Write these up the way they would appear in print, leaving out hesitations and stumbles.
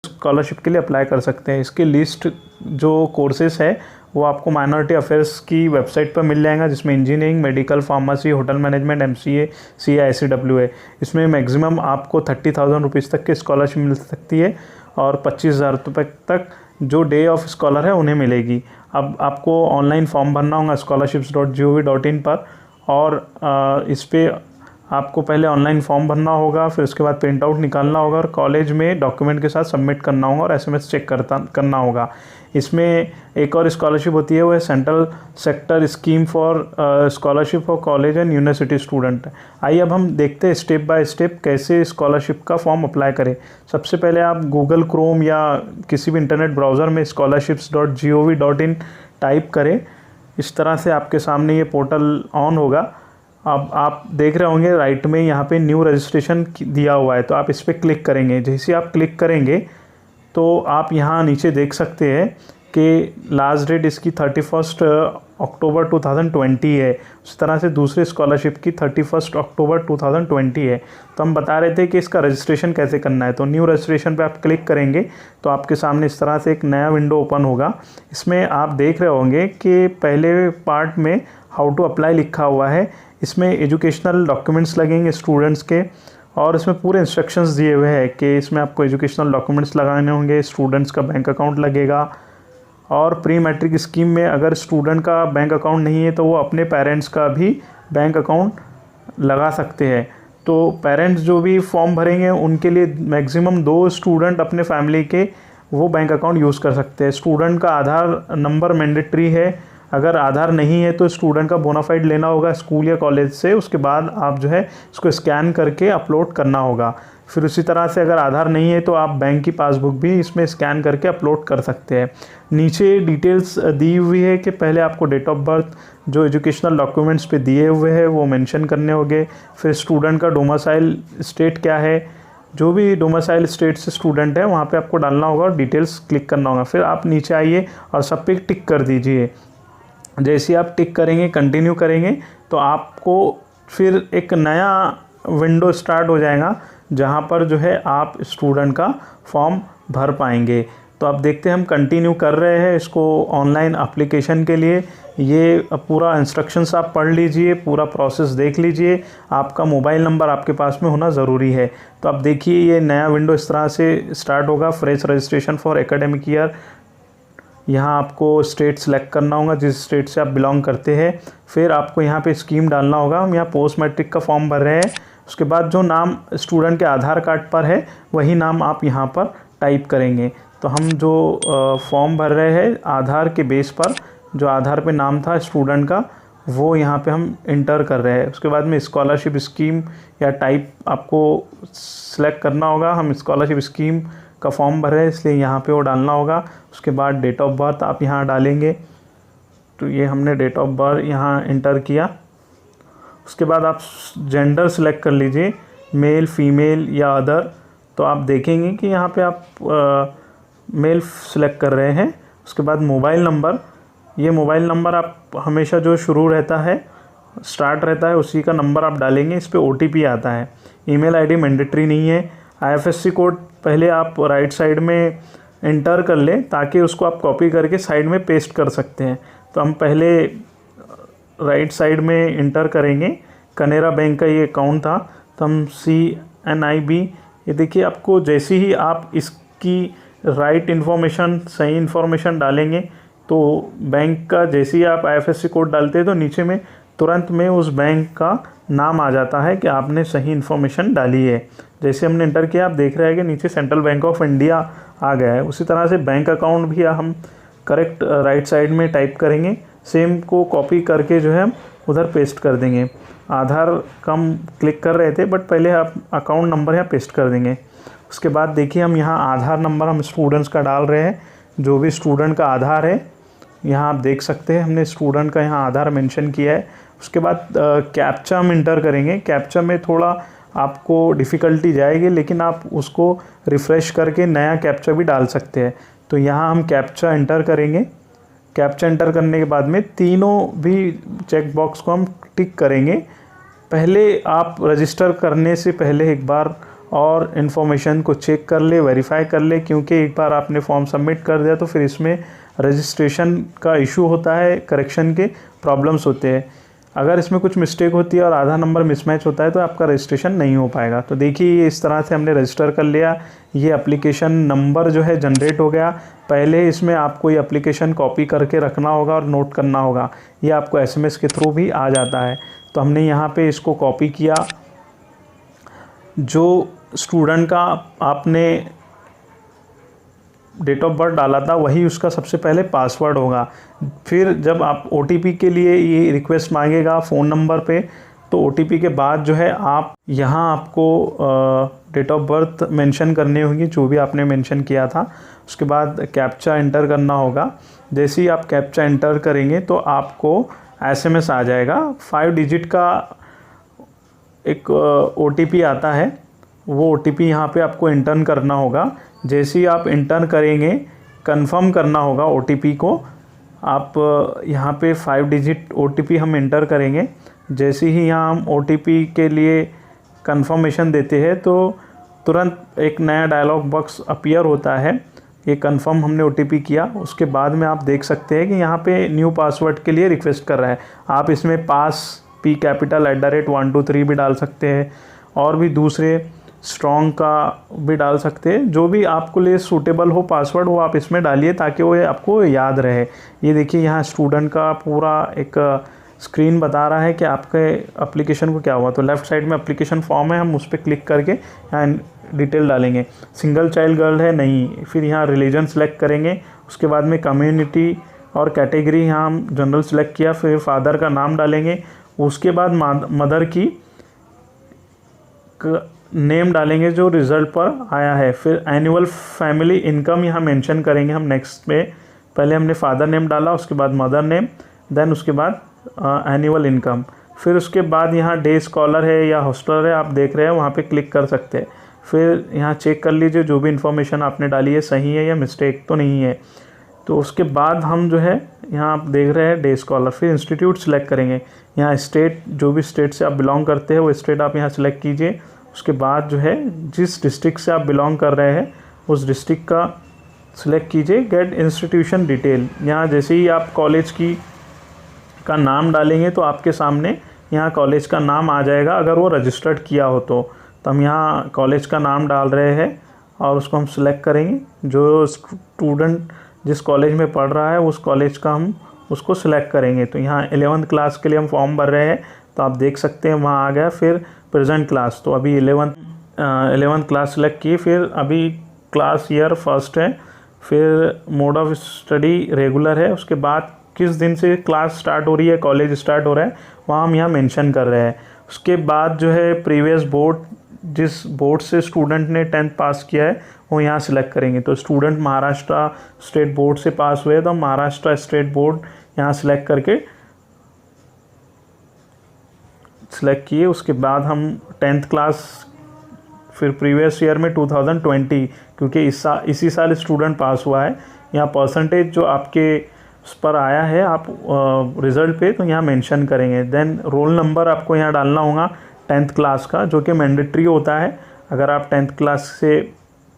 Scholarship के लिए apply कर सकते हैं। इसकी लिस्ट जो कोर्सेज़ है वो आपको माइनॉरिटी अफेयर्स की वेबसाइट पर मिल जाएगा, जिसमें engineering, medical, pharmacy, hotel management, MCA, CA, ICW है। इसमें मैक्सिमम आपको 30,000 रुपीज़ तक की स्कॉलरशिप मिल सकती है और 25,000 रुपये तक जो डे ऑफ स्कॉलर है उन्हें मिलेगी। अब आपको ऑनलाइन फॉर्म भरना होगा scholarships.gov.in पर, और इस पर आपको पहले ऑनलाइन फॉर्म भरना होगा, फिर उसके बाद प्रिंट आउट निकालना होगा और कॉलेज में डॉक्यूमेंट के साथ सबमिट करना होगा और SMS चेक करना होगा। इसमें एक और स्कॉलरशिप होती है, वो है central sector scheme for scholarship for college and university student. आइए अब हम देखते हैं स्टेप बाय स्टेप कैसे स्कॉलरशिप का फॉर्म अप्लाई करें। सबसे पहले आप गूगल क्रोम या किसी भी इंटरनेट ब्राउज़र में scholarships.gov.in टाइप करें। इस तरह से आपके सामने ये पोर्टल ऑन होगा। अब आप देख रहे होंगे राइट में यहाँ पे न्यू रजिस्ट्रेशन दिया हुआ है, तो आप इस पर क्लिक करेंगे। जैसे आप क्लिक करेंगे तो आप यहाँ नीचे देख सकते हैं कि लास्ट डेट इसकी 31 अक्टूबर 2020 है। उस तरह से दूसरे स्कॉलरशिप की 31 अक्टूबर 2020 है। तो हम बता रहे थे कि इसका रजिस्ट्रेशन कैसे करना है। तो न्यू रजिस्ट्रेशन पे आप क्लिक करेंगे तो आपके सामने इस तरह से एक नया विंडो ओपन होगा। इसमें आप देख रहे होंगे कि पहले पार्ट में हाउ टू अप्लाई लिखा हुआ है। इसमें एजुकेशनल डॉक्यूमेंट्स लगेंगे स्टूडेंट्स के, और इसमें पूरे इंस्ट्रक्शंस दिए हुए हैं कि इसमें आपको एजुकेशनल डॉक्यूमेंट्स लगाने होंगे, स्टूडेंट्स का बैंक अकाउंट लगेगा, और प्री मैट्रिक स्कीम में अगर स्टूडेंट का बैंक अकाउंट नहीं है तो वो अपने पेरेंट्स का भी बैंक अकाउंट लगा सकते हैं। तो पेरेंट्स जो भी फॉर्म भरेंगे उनके लिए मैक्सिमम 2 स्टूडेंट अपने फैमिली के वो बैंक अकाउंट यूज़ कर सकते हैं। स्टूडेंट का आधार नंबर मैंडेटरी है। अगर आधार नहीं है तो स्टूडेंट का बोनाफाइड लेना होगा स्कूल या कॉलेज से, उसके बाद आप जो है इसको स्कैन करके अपलोड करना होगा। फिर उसी तरह से अगर आधार नहीं है तो आप बैंक की पासबुक भी इसमें स्कैन करके अपलोड कर सकते हैं। नीचे डिटेल्स दी हुई है कि पहले आपको डेट ऑफ बर्थ जो एजुकेशनल डॉक्यूमेंट्स पे दिए हुए हैं वो मेंशन करने होंगे। फिर स्टूडेंट का डोमिसाइल स्टेट क्या है, जो भी डोमिसाइल स्टेट से स्टूडेंट है वहाँ पे आपको डालना होगा और डिटेल्स क्लिक करना होगा। फिर आप नीचे आइए और सब पे टिक कर दीजिए। जैसे आप टिक करेंगे, कंटिन्यू करेंगे, तो आपको फिर एक नया विंडो स्टार्ट हो जाएगा जहाँ पर जो है आप स्टूडेंट का फॉर्म भर पाएंगे। तो आप देखते हैं हम कंटिन्यू कर रहे हैं इसको ऑनलाइन एप्लीकेशन के लिए। ये पूरा इंस्ट्रक्शंस आप पढ़ लीजिए, पूरा प्रोसेस देख लीजिए। आपका मोबाइल नंबर आपके पास में होना ज़रूरी है। तो आप देखिए ये नया विंडो इस तरह से स्टार्ट होगा। Fresh registration for academic year, यहाँ आपको स्टेट सेलेक्ट करना होगा जिस स्टेट से आप बिलोंग करते हैं। फिर आपको यहाँ पे स्कीम डालना होगा। हम यहाँ पोस्ट मैट्रिक का फॉर्म भर रहे हैं। उसके बाद जो नाम स्टूडेंट के आधार कार्ड पर है वही नाम आप यहाँ पर टाइप करेंगे। तो हम जो फॉर्म भर रहे हैं आधार के बेस पर, जो आधार पे नाम था स्टूडेंट का वो यहाँ पे हम इंटर कर रहे हैं। उसके बाद में स्कॉलरशिप स्कीम या टाइप आपको सेलेक्ट करना होगा। हम स्कॉलरशिप स्कीम का फॉर्म भर रहे हैं इसलिए यहाँ पे वो डालना होगा। उसके बाद डेट ऑफ बर्थ आप यहाँ डालेंगे। तो ये हमने डेट ऑफ बर्थ यहाँ इंटर किया। उसके बाद आप जेंडर सेलेक्ट कर लीजिए, मेल, फीमेल या अदर। तो आप देखेंगे कि यहाँ पे आप मेल सेलेक्ट कर रहे हैं। उसके बाद मोबाइल नंबर, ये मोबाइल नंबर आप हमेशा जो शुरू रहता है, स्टार्ट रहता है, उसी का नंबर आप डालेंगे। इस पर OTP आता है। ईमेल ID मैंडेटरी नहीं है। IFSC कोड पहले आप राइट साइड में इंटर कर लें ताकि उसको आप कॉपी करके साइड में पेस्ट कर सकते हैं। तो हम पहले राइट साइड में इंटर करेंगे। कनेरा बैंक का ये अकाउंट था, तो हम CNIB, ये देखिए आपको जैसे ही आप इसकी राइट इन्फॉर्मेशन, सही इन्फॉर्मेशन डालेंगे तो बैंक का जैसे ही आप IFSC कोड डालते हैं तो नीचे में तुरंत में उस बैंक का नाम आ जाता है कि आपने सही इन्फॉर्मेशन डाली है। जैसे हमने इंटर किया आप देख रहे हैं कि नीचे सेंट्रल बैंक ऑफ इंडिया आ गया है। उसी तरह से बैंक अकाउंट भी हम करेक्ट राइट साइड में टाइप करेंगे। सेम को कॉपी करके जो है हम उधर पेस्ट कर देंगे। आधार का हम क्लिक कर रहे थे बट पहले आप अकाउंट नंबर यहाँ पेस्ट कर देंगे। उसके बाद देखिए हम यहाँ आधार नंबर हम स्टूडेंट्स का डाल रहे हैं। जो भी स्टूडेंट का आधार है यहाँ आप देख सकते हैं हमने स्टूडेंट का यहाँ आधार मेंशन किया है। उसके बाद कैप्चा हम इंटर करेंगे। कैप्चा में थोड़ा आपको डिफ़िकल्टी जाएगी लेकिन आप उसको रिफ़्रेश करके नया कैप्चा भी डाल सकते हैं। तो यहाँ हम कैप्चा इंटर करेंगे। कैप्चा इंटर करने के बाद में तीनों भी चेक बॉक्स को हम टिक करेंगे। पहले आप रजिस्टर करने से पहले एक बार और इन्फॉर्मेशन को चेक कर ले, वेरीफाई कर ले, क्योंकि एक बार आपने फॉर्म सबमिट कर दिया तो फिर इसमें रजिस्ट्रेशन का इशू होता है, करेक्शन के प्रॉब्लम्स होते हैं। अगर इसमें कुछ मिस्टेक होती है और आधा नंबर मिसमैच होता है तो आपका रजिस्ट्रेशन नहीं हो पाएगा। तो देखिए ये इस तरह से हमने रजिस्टर कर लिया, ये एप्लीकेशन नंबर जो है जनरेट हो गया। पहले इसमें आपको ये एप्लीकेशन कॉपी करके रखना होगा और नोट करना होगा, ये आपको SMS के थ्रू भी आ जाता है। तो हमने यहाँ पे इसको कॉपी किया। जो स्टूडेंट का आपने डेट ऑफ बर्थ डाला था वही उसका सबसे पहले पासवर्ड होगा। फिर जब आप OTP के लिए ये रिक्वेस्ट मांगेगा फ़ोन नंबर पे, तो OTP के बाद जो है आप यहाँ आपको डेट ऑफ बर्थ मेंशन करनी होगी जो भी आपने मेंशन किया था। उसके बाद कैप्चा एंटर करना होगा। जैसे ही आप कैप्चा एंटर करेंगे तो आपको SMS आ जाएगा। 5 डिजिट का एक OTP आता है, वो OTP यहाँ पे आपको इंटर करना होगा। जैसे ही आप इंटर करेंगे, कंफर्म करना होगा OTP को। आप यहाँ पे 5 डिजिट OTP हम इंटर करेंगे। जैसे ही यहाँ हम OTP के लिए कंफर्मेशन देते हैं तो तुरंत एक नया डायलॉग बॉक्स अपीयर होता है। ये कंफर्म हमने OTP किया, उसके बाद में आप देख सकते हैं कि यहाँ पे न्यू पासवर्ड के लिए रिक्वेस्ट कर रहा है। आप इसमें @123 भी डाल सकते हैं और भी दूसरे स्ट्रॉन्ग का भी डाल सकते हैं। जो भी आपको लिए सूटेबल हो पासवर्ड वो आप इसमें डालिए ताकि वो आपको याद रहे। ये देखिए यहाँ स्टूडेंट का पूरा एक स्क्रीन बता रहा है कि आपके एप्लीकेशन को क्या हुआ। तो लेफ़्ट साइड में एप्लीकेशन फॉर्म है, हम उस पर क्लिक करके यहाँ डिटेल डालेंगे। सिंगल चाइल्ड गर्ल है नहीं, फिर यहाँ रिलीजन सेलेक्ट करेंगे। उसके बाद में कम्युनिटी और कैटेगरी यहाँ हम जनरल सेलेक्ट किया। फिर फादर का नाम डालेंगे। उसके बाद मदर की नेम डालेंगे जो रिज़ल्ट पर आया है। फिर एनुअल फैमिली इनकम यहाँ मेंशन करेंगे हम नेक्स्ट पे। पहले हमने फादर नेम डाला, उसके बाद मदर नेम, देन उसके बाद एनुअल इनकम। फिर उसके बाद यहाँ डे स्कॉलर है या हॉस्टलर है, आप देख रहे हैं वहाँ पे क्लिक कर सकते हैं। फिर यहाँ चेक कर लीजिए जो भी इन्फॉर्मेशन आपने डाली है सही है या मिस्टेक तो नहीं है। तो उसके बाद हम जो है यहाँ आप देख रहे हैं डे स्कॉलर। फिर इंस्टीट्यूट सेलेक्ट करेंगे। यहाँ स्टेट, जो भी स्टेट से आप बिलोंग करते हैं वो स्टेट आप यहाँ सेलेक्ट कीजिए। उसके बाद जो है जिस डिस्ट्रिक्ट से आप बिलोंग कर रहे हैं उस डिस्ट्रिक्ट का सिलेक्ट कीजिए। गेट इंस्टीट्यूशन डिटेल, यहाँ जैसे ही आप कॉलेज का नाम डालेंगे तो आपके सामने यहाँ कॉलेज का नाम आ जाएगा अगर वो रजिस्टर्ड किया हो तो हम यहाँ कॉलेज का नाम डाल रहे हैं और उसको हम सिलेक्ट करेंगे। जो स्टूडेंट जिस कॉलेज में पढ़ रहा है उस कॉलेज का हम उसको सिलेक्ट करेंगे। तो यहाँ 11th क्लास के लिए हम फॉर्म भर रहे हैं तो आप देख सकते हैं वहाँ आ गया। फिर प्रेजेंट क्लास, तो अभी 11th क्लास सेलेक्ट की। फिर अभी क्लास ईयर फर्स्ट है। फिर मोड ऑफ स्टडी रेगुलर है। उसके बाद किस दिन से क्लास स्टार्ट हो रही है, कॉलेज स्टार्ट हो रहा है, वहाँ हम यहाँ मेंशन कर रहे हैं। उसके बाद जो है प्रीवियस बोर्ड, जिस बोर्ड से स्टूडेंट ने 10th पास किया है वो यहाँ सिलेक्ट करेंगे। तो स्टूडेंट महाराष्ट्र स्टेट बोर्ड से पास हुए तो महाराष्ट्र स्टेट बोर्ड यहाँ सिलेक्ट करके सिलेक्ट किए। उसके बाद हम 10th क्लास, फिर प्रीवियस ईयर में 2020, क्योंकि इसी साल स्टूडेंट पास हुआ है। यहाँ परसेंटेज जो आपके उस पर आया है आप रिज़ल्ट पे तो यहाँ मेंशन करेंगे। देन रोल नंबर आपको यहाँ डालना होगा 10th क्लास का, जो कि मैंडेटरी होता है। अगर आप 10th क्लास से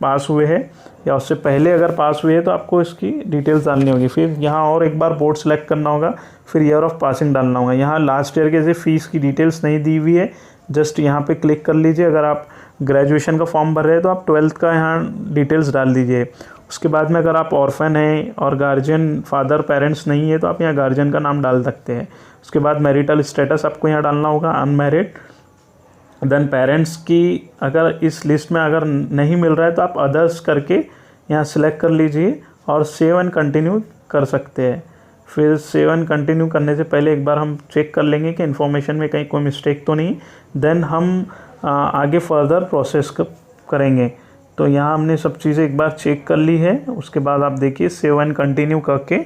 पास हुए हैं या उससे पहले अगर पास हुए हैं तो आपको इसकी डिटेल्स डालनी होगी। फिर यहाँ और एक बार बोर्ड सेलेक्ट करना होगा। फिर ईयर ऑफ पासिंग डालना होगा। यहाँ लास्ट ईयर के से फ़ीस की डिटेल्स नहीं दी हुई है, जस्ट यहाँ पे क्लिक कर लीजिए। अगर आप ग्रेजुएशन का फॉर्म भर रहे हैं तो आप 12th का यहाँ डिटेल्स डाल दीजिए। उसके बाद में अगर आप ऑर्फन हैं और गार्जियन फादर पेरेंट्स नहीं है तो आप यहाँ गार्जियन का नाम डाल सकते हैं। उसके बाद मैरिटल स्टेटस आपको यहाँ डालना होगा, अनमैरिड। देन पेरेंट्स की अगर इस लिस्ट में अगर नहीं मिल रहा है तो आप अदर्स करके यहाँ सिलेक्ट कर लीजिए और सेव एंड कंटिन्यू कर सकते हैं। फिर सेव एंड कंटिन्यू करने से पहले एक बार हम चेक कर लेंगे कि इन्फॉर्मेशन में कहीं कोई मिस्टेक तो नहीं। देन हम आगे फर्दर प्रोसेस करेंगे। तो यहाँ हमने सब चीज़ें एक बार चेक कर ली है। उसके बाद आप देखिए सेव एंड कंटिन्यू करके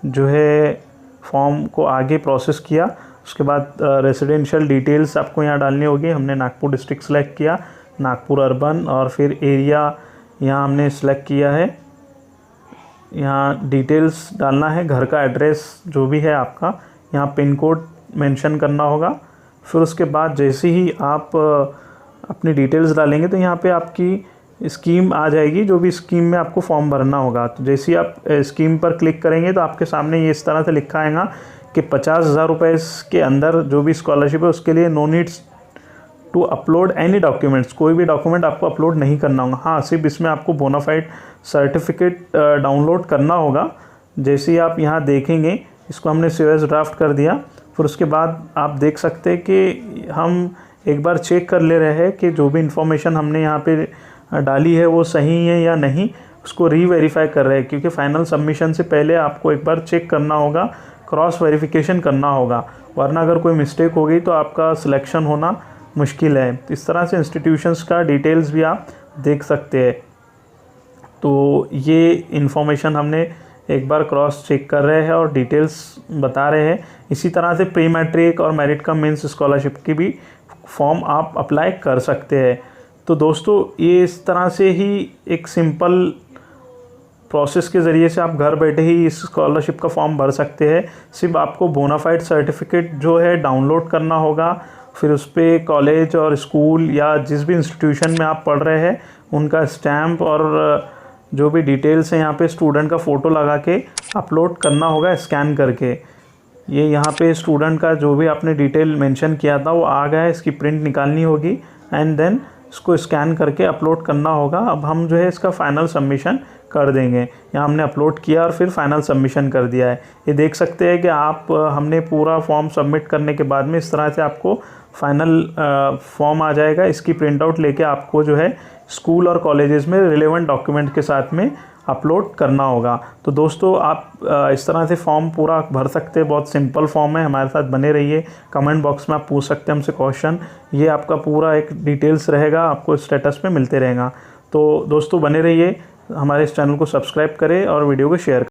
जो है फॉर्म को आगे प्रोसेस किया। उसके बाद रेसिडेंशियल डिटेल्स आपको यहाँ डालनी होगी। हमने नागपुर डिस्ट्रिक्ट सेलेक्ट किया, नागपुर अर्बन, और फिर एरिया यहाँ हमने सेलेक्ट किया है। यहाँ डिटेल्स डालना है, घर का एड्रेस जो भी है आपका, यहाँ पिन कोड मेंशन करना होगा। फिर उसके बाद जैसे ही आप अपनी डिटेल्स डालेंगे तो यहाँ पे आपकी स्कीम आ जाएगी, जो भी स्कीम में आपको फॉर्म भरना होगा। तो जैसे ही आप स्कीम पर क्लिक करेंगे तो आपके सामने ये इस तरह से लिखा आएगा कि 50,000 रुपये के अंदर जो भी स्कॉलरशिप है उसके लिए no needs to upload any documents, कोई भी डॉक्यूमेंट आपको अपलोड नहीं करना होगा। हाँ, सिर्फ इसमें आपको बोनाफाइड सर्टिफिकेट डाउनलोड करना होगा। जैसे ही आप यहाँ देखेंगे, इसको हमने सेव एज ड्राफ्ट कर दिया। फिर उसके बाद आप देख सकते हैं कि हम एक बार चेक कर ले रहे हैं कि जो भी इंफॉर्मेशन हमने यहाँ पे डाली है वो सही है या नहीं, उसको रीवेरीफाई कर रहे हैं, क्योंकि फाइनल सबमिशन से पहले आपको एक बार चेक करना होगा, क्रॉस वेरिफिकेशन करना होगा, वरना अगर कोई मिस्टेक हो गई तो आपका सिलेक्शन होना मुश्किल है। इस तरह से इंस्टीट्यूशंस का डिटेल्स भी आप देख सकते हैं। तो ये इन्फॉर्मेशन हमने एक बार क्रॉस चेक कर रहे हैं और डिटेल्स बता रहे हैं। इसी तरह से प्री मैट्रिक और मेरिट कम मेंस स्कॉलरशिप की भी फॉर्म आप अप्लाई कर सकते हैं। तो दोस्तों, ये इस तरह से ही एक सिंपल प्रोसेस के ज़रिए से आप घर बैठे ही इस स्कॉलरशिप का फॉर्म भर सकते हैं। सिर्फ आपको बोनाफाइड सर्टिफिकेट जो है डाउनलोड करना होगा, फिर उस पर कॉलेज और स्कूल या जिस भी इंस्टीट्यूशन में आप पढ़ रहे हैं उनका स्टैम्प और जो भी डिटेल्स हैं यहाँ पे स्टूडेंट का फ़ोटो लगा के अपलोड करना होगा स्कैन करके। ये यहाँ पे स्टूडेंट का जो भी आपने डिटेल मेंशन किया था वो आ गया है, इसकी प्रिंट निकालनी होगी एंड देन इसको स्कैन करके अपलोड करना होगा। अब हम जो है इसका फ़ाइनल सबमिशन कर देंगे। यहाँ हमने अपलोड किया और फिर फाइनल सबमिशन कर दिया है। ये देख सकते हैं कि आप हमने पूरा फॉर्म सबमिट करने के बाद में इस तरह से आपको फाइनल फॉर्म आ जाएगा। इसकी प्रिंट आउट लेके आपको जो है स्कूल और कॉलेजेस में रिलेवेंट डॉक्यूमेंट के साथ में अपलोड करना होगा। तो दोस्तों, आप इस तरह से फॉर्म पूरा भर सकते हैं। बहुत सिंपल फॉर्म है। हमारे साथ बने रहिए। कमेंट बॉक्स में आप पूछ सकते हैं हमसे क्वेश्चन। ये आपका पूरा एक डिटेल्स रहेगा, आपको स्टेटस में मिलते रहेगा। तो दोस्तों, बने रहिए, हमारे इस चैनल को सब्सक्राइब करें और वीडियो को शेयर करें।